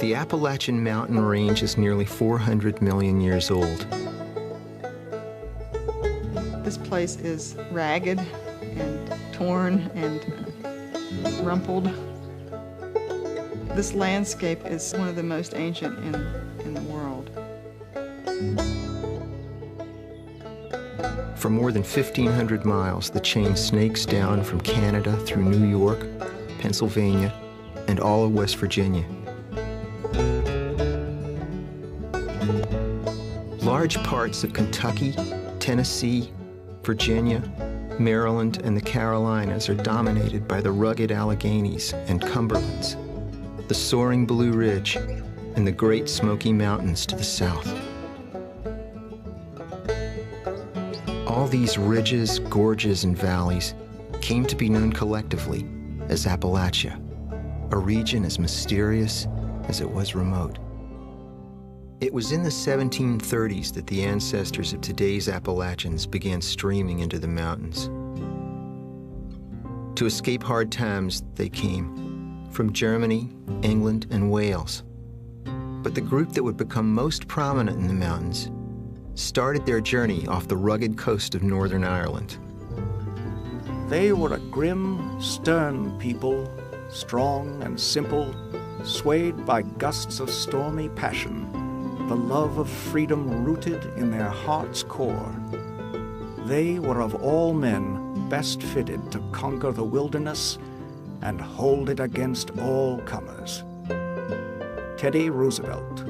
The Appalachian mountain range is nearly 400 million years old. This place is ragged and torn and rumpled. This landscape is one of the most ancient in the world. For more than 1,500 miles, the chain snakes down from Canada through New York, Pennsylvania, and all of West Virginia. Large parts of Kentucky, Tennessee, Virginia, Maryland, and the Carolinas are dominated by the rugged Alleghenies and Cumberlands, the soaring Blue Ridge, and the Great Smoky Mountains to the south. All these ridges, gorges, and valleys came to be known collectively as Appalachia, a region as mysterious as it was remote. It was in the 1730s that the ancestors of today's Appalachians began streaming into the mountains. To escape hard times, they came from Germany, England, and Wales. But the group that would become most prominent in the mountains started their journey off the rugged coast of Northern Ireland. They were a grim, stern people, strong and simple, swayed by gusts of stormy passion, the love of freedom rooted in their heart's core. They were of all men best fitted to conquer the wilderness and hold it against all comers. Teddy Roosevelt.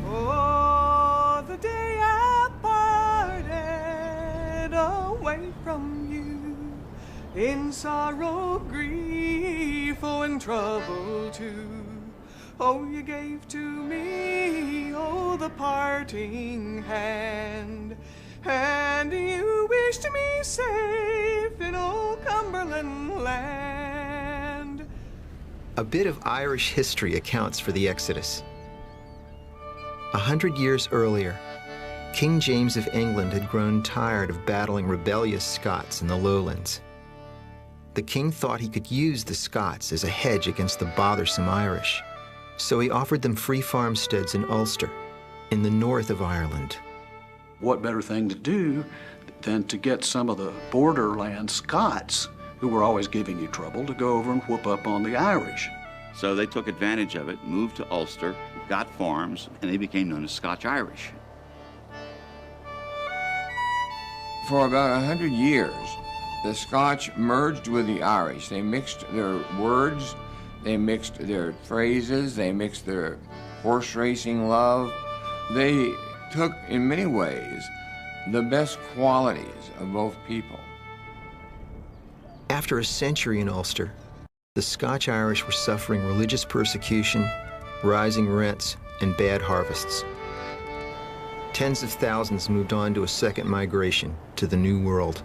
Oh, the day I parted away from you, in sorrow, grief, oh, and trouble too. Oh, you gave to me, oh, the parting hand, and you wished me safe in old Cumberland land. A bit of Irish history accounts for the Exodus. 100 years earlier, King James of England had grown tired of battling rebellious Scots in the lowlands. The king thought he could use the Scots as a hedge against the bothersome Irish. So he offered them free farmsteads in Ulster, in the north of Ireland. What better thing to do than to get some of the borderland Scots, who were always giving you trouble, to go over and whoop up on the Irish. So they took advantage of it, moved to Ulster, got farms, and they became known as Scotch-Irish. For about 100 years, the Scotch merged with the Irish. They mixed their words, they mixed their phrases, they mixed their horse racing love. They took, in many ways, the best qualities of both people. After a century in Ulster, the Scotch-Irish were suffering religious persecution, rising rents, and bad harvests. Tens of thousands moved on to a second migration to the New World.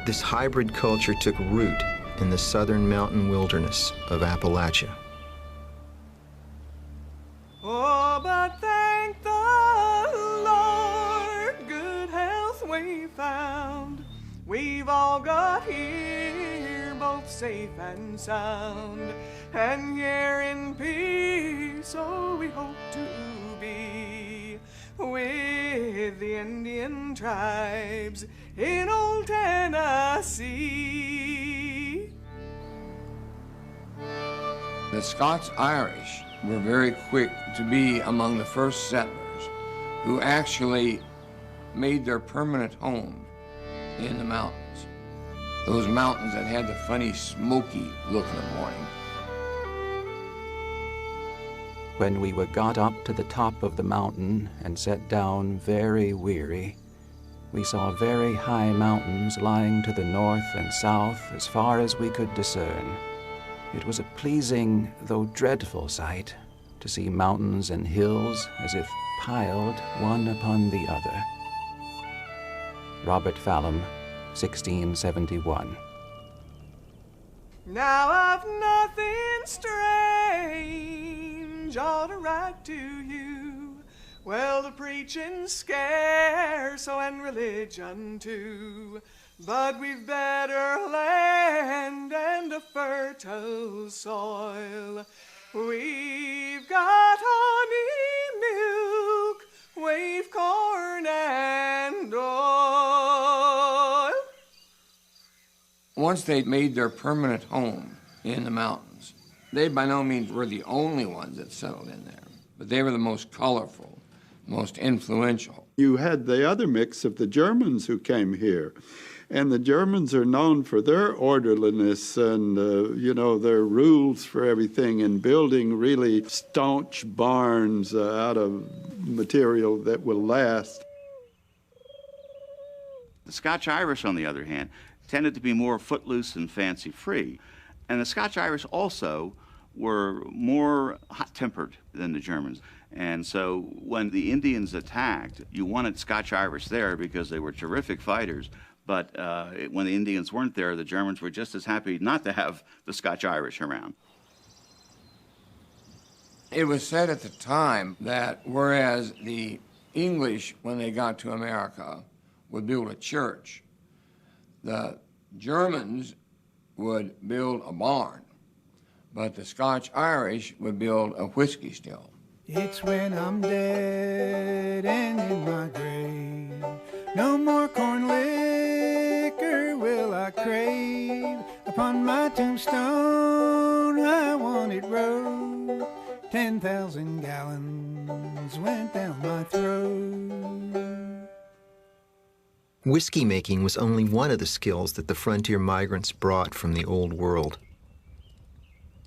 This hybrid culture took root in the southern mountain wilderness of Appalachia. Oh, but thank the Lord, good health we found. We've all got here, both safe and sound, and here in peace, so we hope to be with the Indian tribes in old Tennessee. The Scots-Irish were very quick to be among the first settlers who actually made their permanent home in the mountains. Those mountains that had the funny smoky look in the morning. When we were got up to the top of the mountain and sat down very weary, we saw very high mountains lying to the north and south as far as we could discern. It was a pleasing, though dreadful sight, to see mountains and hills as if piled one upon the other. Robert Fallam, 1671. Now I've nothing strange ought to write to you. Well, the preaching's scarce, oh, and religion too. But we've better land and a fertile soil. We've got honey, milk, we've corn and oil. Once they made their permanent home in the mountains, they by no means were the only ones that settled in there, but they were the most colorful, most influential. You had the other mix of the Germans who came here. And the Germans are known for their orderliness and, their rules for everything and building really staunch barns out of material that will last. The Scotch-Irish, on the other hand, tended to be more footloose and fancy-free. And the Scotch-Irish also were more hot-tempered than the Germans. And so when the Indians attacked, you wanted Scotch-Irish there because they were terrific fighters. But when the Indians weren't there, the Germans were just as happy not to have the Scotch-Irish around. It was said at the time that whereas the English, when they got to America, would build a church, the Germans would build a barn, but the Scotch-Irish would build a whiskey still. It's when I'm dead and in my grave, no more corn liquor will I crave. Upon my tombstone I want it wrote, 10,000 gallons went down my throat. Whiskey making was only one of the skills that the frontier migrants brought from the Old World.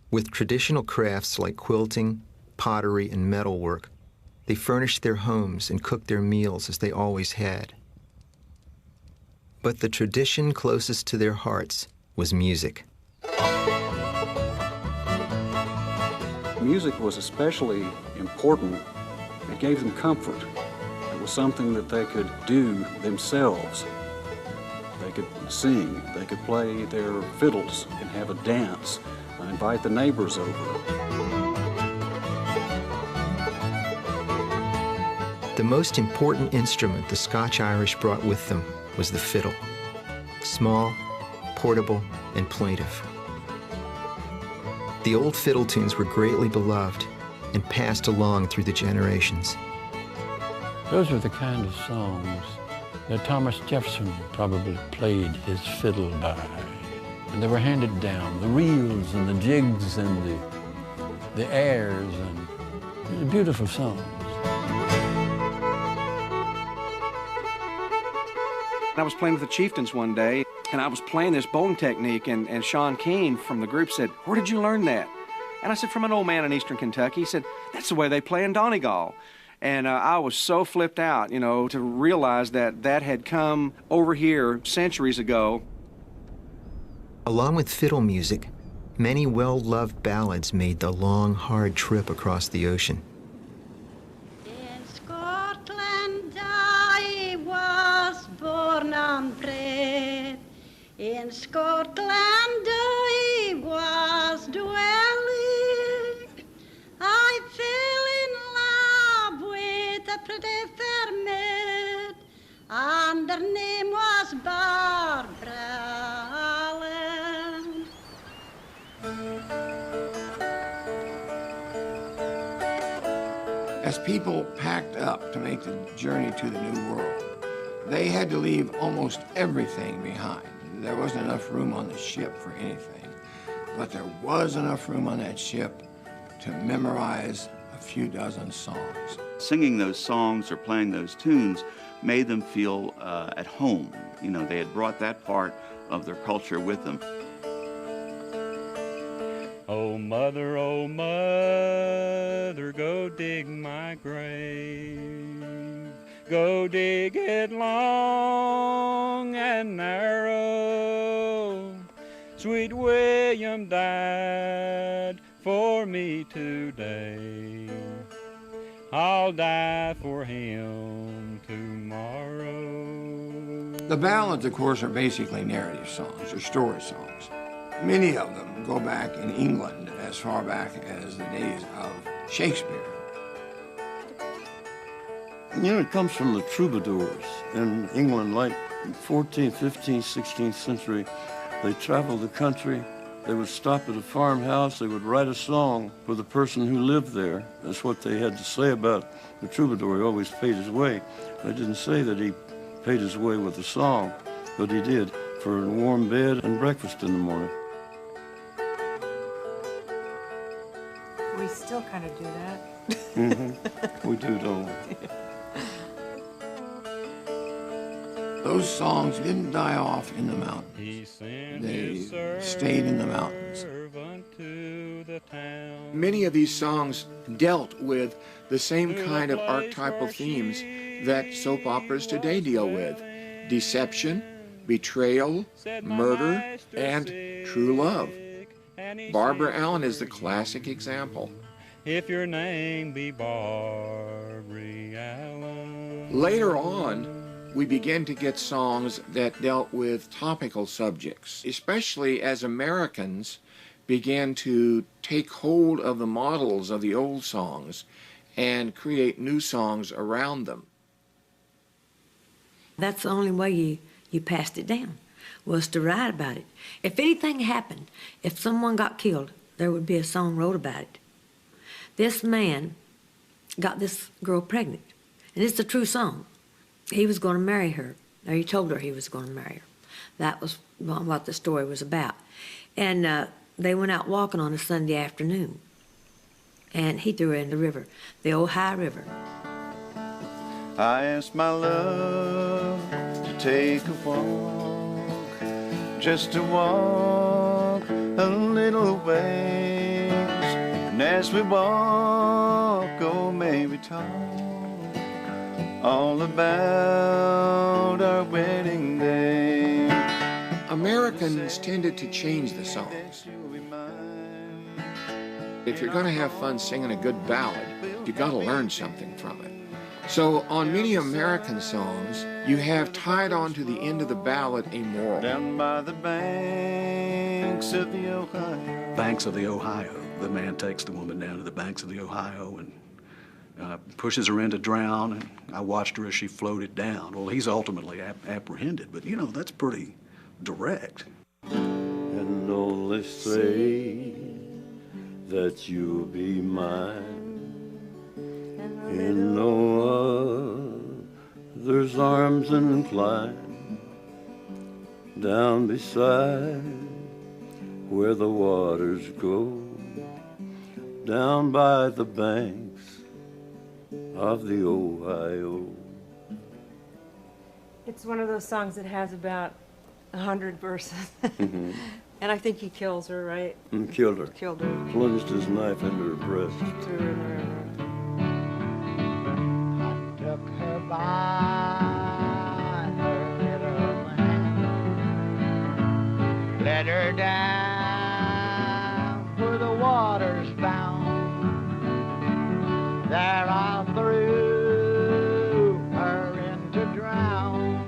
With traditional crafts like quilting, pottery, and metalwork, they furnished their homes and cooked their meals as they always had. But the tradition closest to their hearts was music. Music was especially important. It gave them comfort. It was something that they could do themselves. They could sing, they could play their fiddles and have a dance, invite the neighbors over. The most important instrument the Scotch-Irish brought with them was the fiddle. Small, portable, and plaintive. The old fiddle tunes were greatly beloved and passed along through the generations. Those were the kind of songs that Thomas Jefferson probably played his fiddle by. And they were handed down, the reels and the jigs and the airs, and beautiful songs. I was playing with the Chieftains one day, and I was playing this bowling technique, and Sean Keane from the group said, "Where did you learn that?" And I said, "From an old man in eastern Kentucky." He said, "That's the way they play in Donegal." And I was so flipped out, to realize that that had come over here centuries ago. Along with fiddle music, many well-loved ballads made the long, hard trip across the ocean. In Scotland I was born and bred. In Scotland I was dwelling. I fell in love with a pretty fair maid, and her name was Barbara Allen. As people packed up to make the journey to the New World, they had to leave almost everything behind. There wasn't enough room on the ship for anything, but there was enough room on that ship to memorize a few dozen songs. Singing those songs or playing those tunes made them feel at home. They had brought that part of their culture with them. Oh, mother, go dig my grave. Go dig it long and narrow. Sweet William died for me today. I'll die for him tomorrow. The ballads, of course, are basically narrative songs or story songs. Many of them go back in England as far back as the days of Shakespeare. You know, it comes from the troubadours in England, like 14th, 15th, 16th century. They traveled the country. They would stop at a farmhouse. They would write a song for the person who lived there. That's what they had to say about the troubadour. He always paid his way. They didn't say that he paid his way with a song, but he did, for a warm bed and breakfast in the morning. We still kind of do that. Mm-hmm. We do, don't we? Those songs didn't die off in the mountains. They stayed in the mountains. Many of these songs dealt with the same kind of archetypal themes that soap operas today deal with: deception, betrayal, murder, and true love. Barbara Allen is the classic example. If your name be Barbary Allen. Later on, we began to get songs that dealt with topical subjects, especially as Americans began to take hold of the models of the old songs and create new songs around them. That's the only way you passed it down, was to write about it. If anything happened, if someone got killed, there would be a song wrote about it. This man got this girl pregnant, and it's a true song. He was going to marry her, or he told her he was going to marry her. That was what the story was about. And they went out walking on a Sunday afternoon, and he threw her in the river, the Ohio River. I asked my love to take a walk, just to walk a little ways. And as we walk, oh, may we talk all about our wedding day. Americans tended to change the songs. If you're going to have fun singing a good ballad, you got to learn something from it. So on many American songs, you have tied onto the end of the ballad a moral. Down by the banks of the Ohio. Banks of the Ohio. The man takes the woman down to the banks of the Ohio and pushes her in to drown, and I watched her as she floated down. Well, he's ultimately apprehended, but, you know, that's pretty direct. And only say that you'll be mine in no other's arms inclined, down beside where the waters go, down by the banks of the Ohio. It's one of those songs that has about 100 verses. Mm-hmm. And I think he kills her, right? And killed her. Killed her. Plunged his knife into her breast. Threw her in the river. Took her by her little hand, let her down where the water's bound. There I threw her in to drown,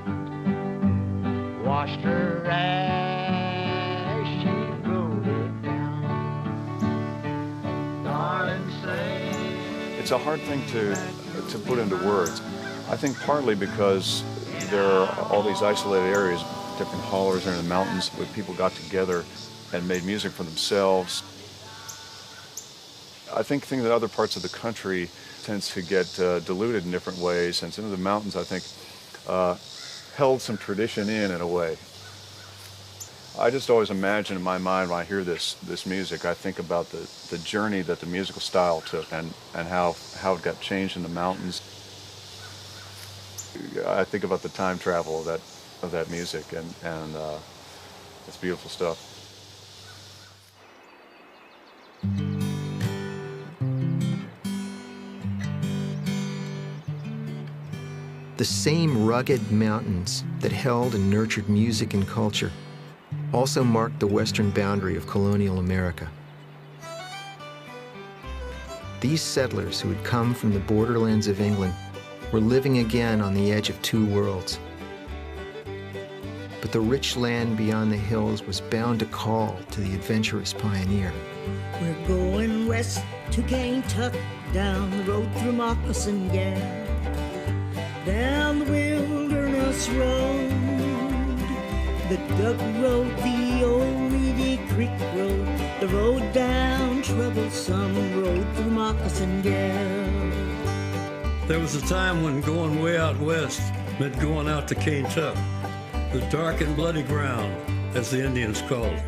washed her as she floated down. Darling, say. It's a hard thing to put into words. I think partly because there are all these isolated areas, different hollers in the mountains, where people got together and made music for themselves. I think that other parts of the country tends to get diluted in different ways, and some of the mountains, I think, held some tradition in a way. I just always imagine in my mind when I hear this music, I think about the journey that the musical style took and how it got changed in the mountains. I think about the time travel of that music, and it's beautiful stuff. The same rugged mountains that held and nurtured music and culture also marked the western boundary of colonial America. These settlers who had come from the borderlands of England were living again on the edge of two worlds. But the rich land beyond the hills was bound to call to the adventurous pioneer. We're going west to Kentucky, down the road through Moccasin Gap. down the wilderness road, the duck road, the old reedy creek road, the road down troublesome road through Moccasin Gap. There was a time when going way out west meant going out to Kentucky, the dark and bloody ground, as the Indians called it.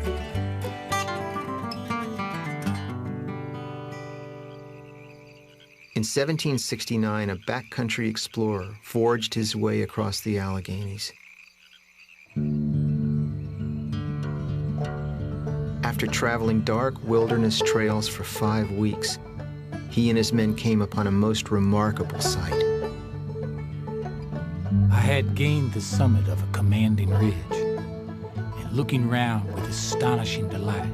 In 1769, a backcountry explorer forged his way across the Alleghenies. After traveling dark wilderness trails for 5 weeks, he and his men came upon a most remarkable sight. I had gained the summit of a commanding ridge, and looking round with astonishing delight,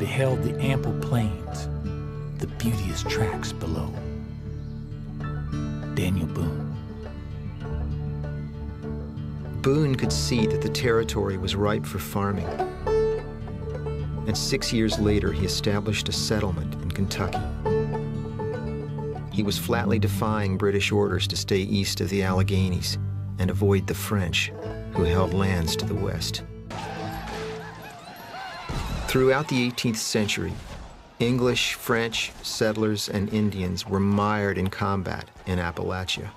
beheld the ample plains, the beauteous tracts below. Daniel Boone. Boone could see that the territory was ripe for farming, and 6 years later he established a settlement in Kentucky. He was flatly defying British orders to stay east of the Alleghenies and avoid the French, who held lands to the west. Throughout the 18th century, English, French, settlers, and Indians were mired in combat in Appalachia.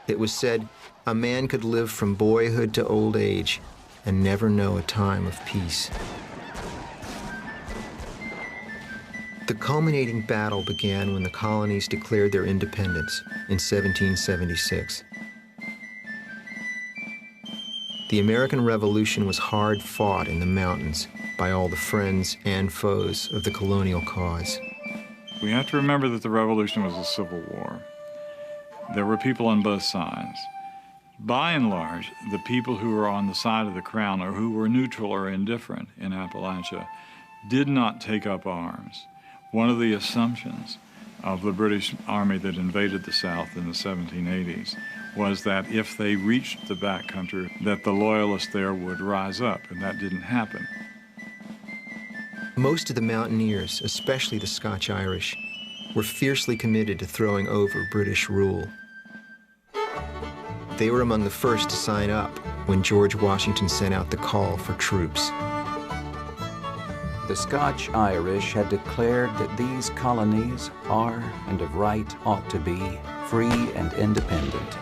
It was said a man could live from boyhood to old age and never know a time of peace. The culminating battle began when the colonies declared their independence in 1776. The American Revolution was hard fought in the mountains by all the friends and foes of the colonial cause. We have to remember that the Revolution was a civil war. There were people on both sides. By and large, the people who were on the side of the Crown or who were neutral or indifferent in Appalachia did not take up arms. One of the assumptions of the British Army that invaded the South in the 1780s was that if they reached the backcountry, that the loyalists there would rise up, and that didn't happen. Most of the mountaineers, especially the Scotch-Irish, were fiercely committed to throwing over British rule. They were among the first to sign up when George Washington sent out the call for troops. The Scotch-Irish had declared that these colonies are and of right ought to be free and independent.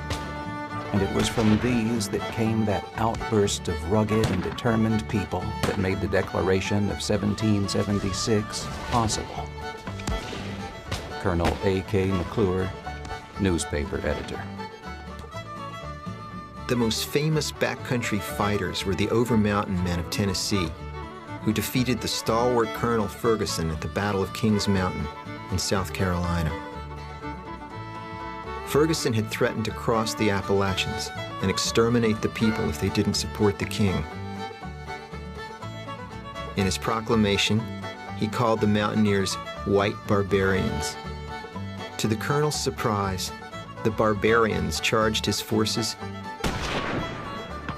And it was from these that came that outburst of rugged and determined people that made the Declaration of 1776 possible. Colonel A.K. McClure, newspaper editor. The most famous backcountry fighters were the Over-Mountain Men of Tennessee, who defeated the stalwart Colonel Ferguson at the Battle of Kings Mountain in South Carolina. Ferguson had threatened to cross the Appalachians and exterminate the people if they didn't support the king. In his proclamation, he called the mountaineers white barbarians. To the colonel's surprise, the barbarians charged his forces,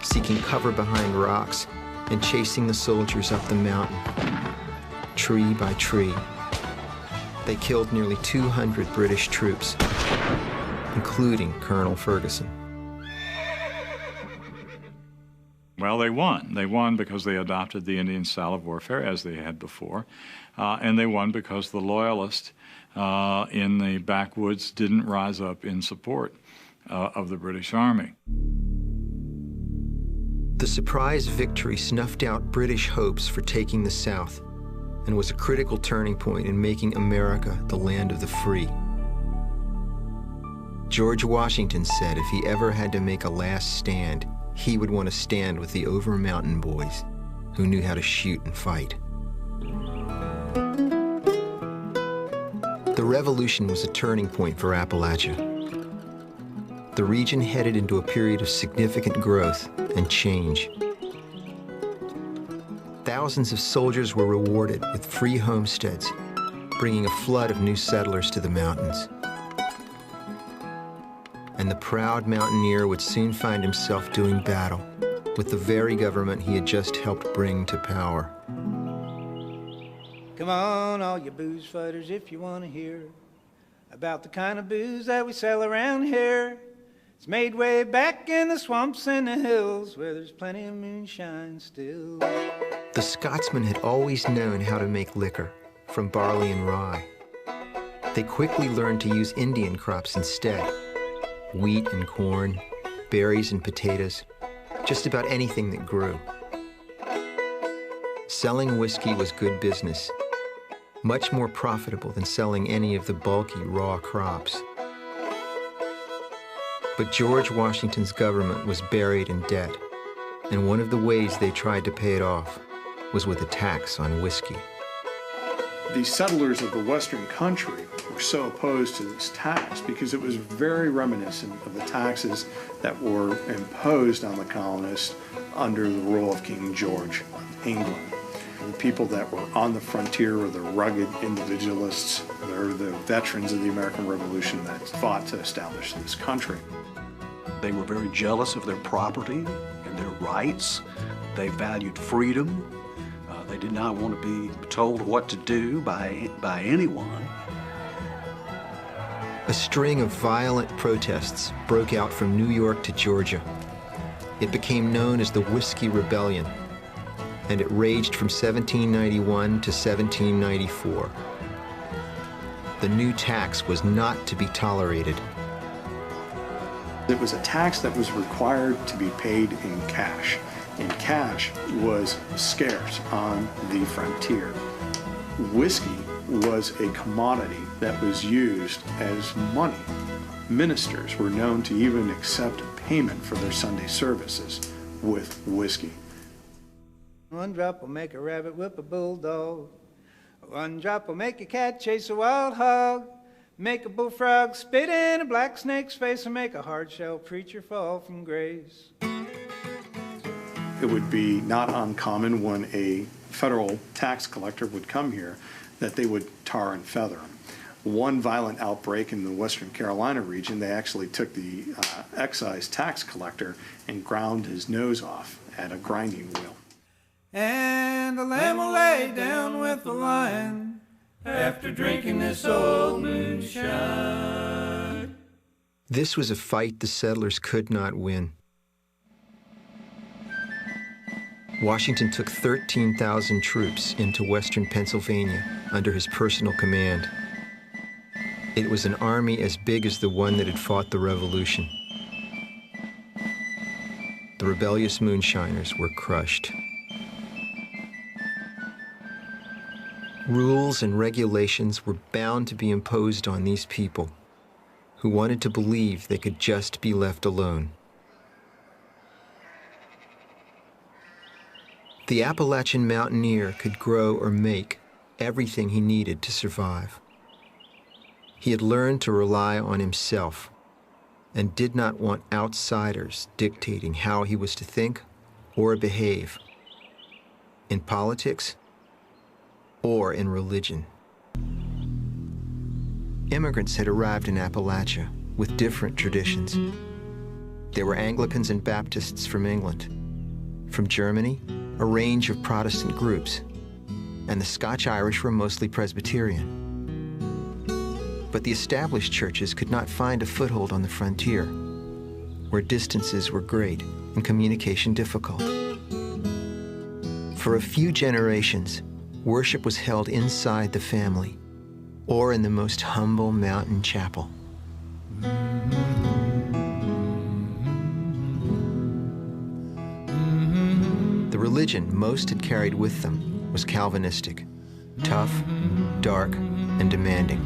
seeking cover behind rocks and chasing the soldiers up the mountain, tree by tree. They killed nearly 200 British troops, including Colonel Ferguson. Well, they won. They won because they adopted the Indian style of warfare as they had before, and they won because the loyalists in the backwoods didn't rise up in support of the British Army. The surprise victory snuffed out British hopes for taking the South and was a critical turning point in making America the land of the free. George Washington said if he ever had to make a last stand, he would want to stand with the Over-Mountain boys who knew how to shoot and fight. The Revolution was a turning point for Appalachia. The region headed into a period of significant growth and change. Thousands of soldiers were rewarded with free homesteads, bringing a flood of new settlers to the mountains. And the proud mountaineer would soon find himself doing battle with the very government he had just helped bring to power. Come on, all you booze fighters, if you want to hear about the kind of booze that we sell around here. It's made way back in the swamps and the hills where there's plenty of moonshine still. The Scotsmen had always known how to make liquor from barley and rye. They quickly learned to use Indian crops instead. Wheat and corn, berries and potatoes, just about anything that grew. Selling whiskey was good business, much more profitable than selling any of the bulky raw crops. But George Washington's government was buried in debt, and one of the ways they tried to pay it off was with a tax on whiskey. The settlers of the Western country were so opposed to this tax because it was very reminiscent of the taxes that were imposed on the colonists under the rule of King George of England. The people that were on the frontier were the rugged individualists. They're the veterans of the American Revolution that fought to establish this country. They were very jealous of their property and their rights. They valued freedom. They did not want to be told what to do by anyone. A string of violent protests broke out from New York to Georgia. It became known as the Whiskey Rebellion, and it raged from 1791 to 1794. The new tax was not to be tolerated. It was a tax that was required to be paid in cash. And cash was scarce on the frontier. Whiskey was a commodity that was used as money. Ministers were known to even accept payment for their Sunday services with whiskey. One drop will make a rabbit whip a bulldog. One drop will make a cat chase a wild hog. Make a bullfrog spit in a black snake's face, and make a hard-shell preacher fall from grace. It would be not uncommon when a federal tax collector would come here that they would tar and feather him. One violent outbreak in the Western Carolina region, they actually took the excise tax collector and ground his nose off at a grinding wheel. And the lamb will lay down with the lion after drinking this old moonshine. This was a fight the settlers could not win. Washington took 13,000 troops into western Pennsylvania under his personal command. It was an army as big as the one that had fought the Revolution. The rebellious moonshiners were crushed. Rules and regulations were bound to be imposed on these people who wanted to believe they could just be left alone. The Appalachian mountaineer could grow or make everything he needed to survive. He had learned to rely on himself and did not want outsiders dictating how he was to think or behave in politics or in religion. Immigrants had arrived in Appalachia with different traditions. There were Anglicans and Baptists from England. From Germany, a range of Protestant groups, and the Scotch-Irish were mostly Presbyterian. But the established churches could not find a foothold on the frontier, where distances were great and communication difficult. For a few generations, worship was held inside the family or in the most humble mountain chapel. The religion most had carried with them was Calvinistic, tough, dark, and demanding.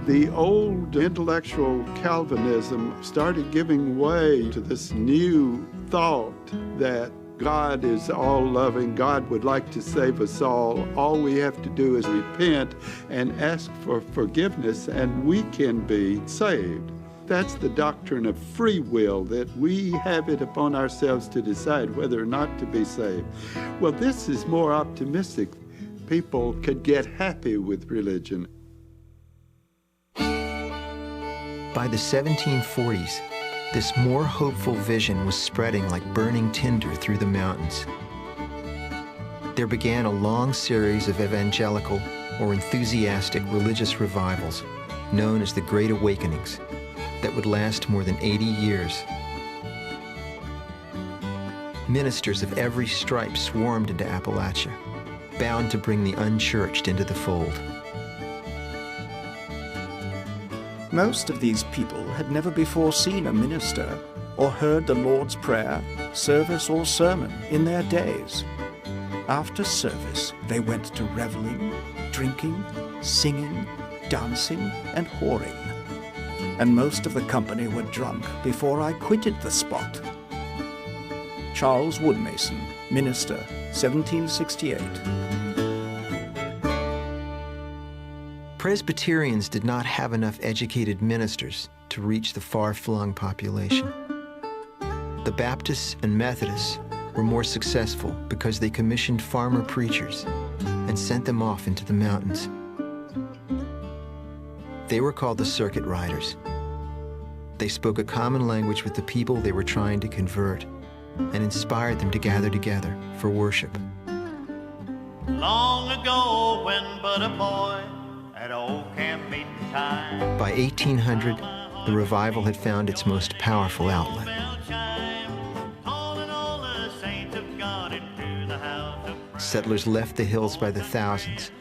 The old intellectual Calvinism started giving way to this new thought that God is all-loving. God would like to save us all. All we have to do is repent and ask for forgiveness, and we can be saved. That's the doctrine of free will, that we have it upon ourselves to decide whether or not to be saved. Well, this is more optimistic. People could get happy with religion. By the 1740s, this more hopeful vision was spreading like burning tinder through the mountains. There began a long series of evangelical or enthusiastic religious revivals known as the Great Awakenings that would last more than 80 years. Ministers of every stripe swarmed into Appalachia, bound to bring the unchurched into the fold. Most of these people had never before seen a minister or heard the Lord's Prayer, service, or sermon in their days. After service, they went to reveling, drinking, singing, dancing, and whoring. And most of the company were drunk before I quitted the spot. Charles Woodmason, minister, 1768. Presbyterians did not have enough educated ministers to reach the far-flung population. The Baptists and Methodists were more successful because they commissioned farmer preachers and sent them off into the mountains. They were called the circuit riders. They spoke a common language with the people they were trying to convert and inspired them to gather together for worship. Long ago, when but a boy at old camp meeting time. By 1800, the revival had found its most powerful outlet. Settlers left the hills by the thousands,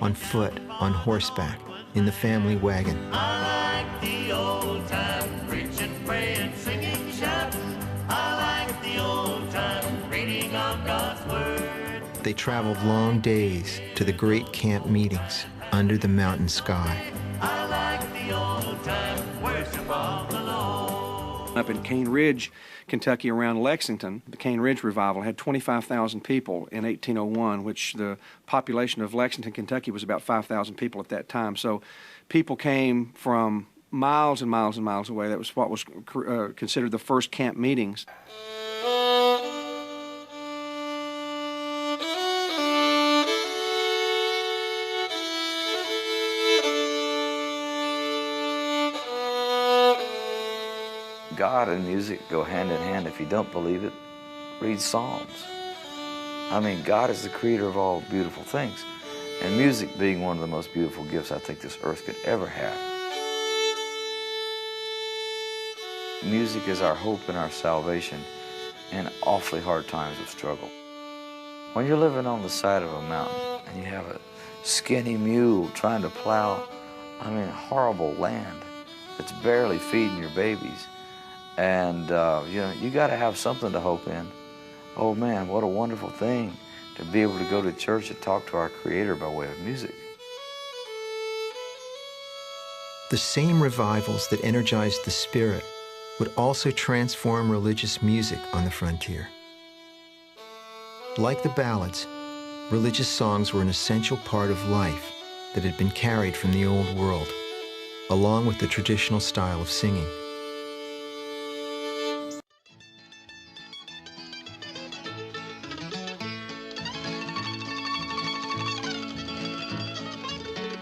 on foot, on horseback, in the family wagon. I like the old time preaching, praying, singing, shouting. I like the old time reading of God's word. They traveled long days to the great camp meetings under the mountain sky. I like the old time worship of the Lord. Up in Cane Ridge, Kentucky, around Lexington, the Cane Ridge Revival had 25,000 people in 1801, which the population of Lexington, Kentucky was about 5,000 people at that time. So people came from miles and miles and miles away. That was what was considered the first camp meetings. God and music go hand in hand. If you don't believe it, read Psalms. I mean, God is the creator of all beautiful things, and music being one of the most beautiful gifts I think this earth could ever have. Music is our hope and our salvation in awfully hard times of struggle. When you're living on the side of a mountain and you have a skinny mule trying to plow, horrible land that's barely feeding your babies, and you got to have something to hope in. Oh man, what a wonderful thing to be able to go to church and talk to our Creator by way of music. The same revivals that energized the spirit would also transform religious music on the frontier. Like the ballads, religious songs were an essential part of life that had been carried from the old world, along with the traditional style of singing.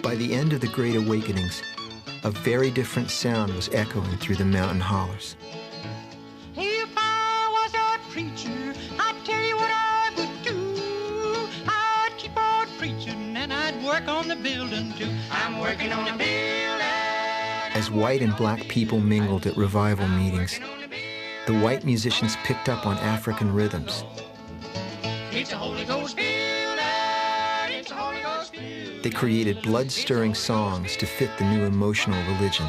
By the end of the Great Awakenings, a very different sound was echoing through the mountain hollers. If I was a preacher, I'd tell you what I would do. I'd keep on preaching and I'd work on the building too. I'm working on the building. As white and black people mingled at revival meetings, the white musicians picked up on African rhythms. It's a Holy Ghost building. It's a Holy Ghost building. They created blood-stirring songs to fit the new emotional religion.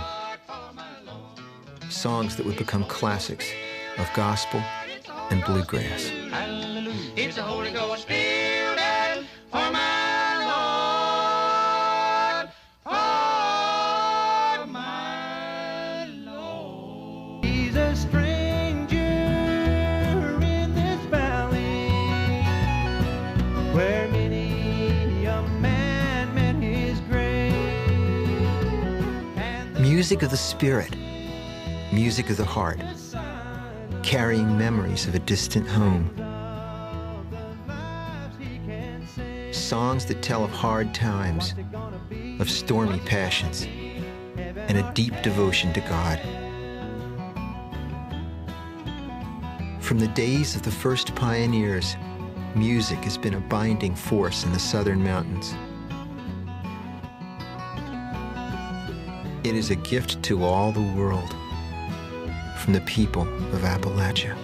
Songs that would become classics of gospel and bluegrass. Hallelujah. It's a Holy Ghost building for my Lord, for my Lord. He's a stranger in this valley where many a man met his grave. Music of the spirit, music of the heart, carrying memories of a distant home. Songs that tell of hard times, of stormy passions, and a deep devotion to God. From the days of the first pioneers, music has been a binding force in the southern mountains. It is a gift to all the world. from the people of Appalachia.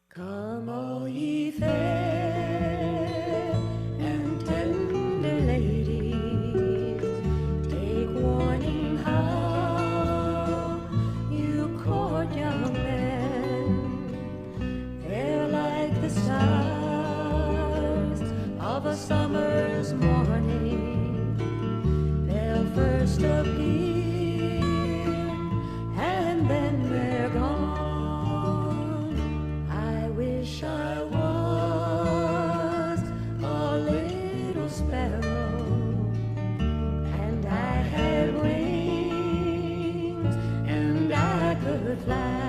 Come all ye fair and tender ladies, take warning how you court young men. They're like the stars of a summer's morning. They'll first appear and then they're gone. I wish I was a little sparrow and I had wings and I could fly.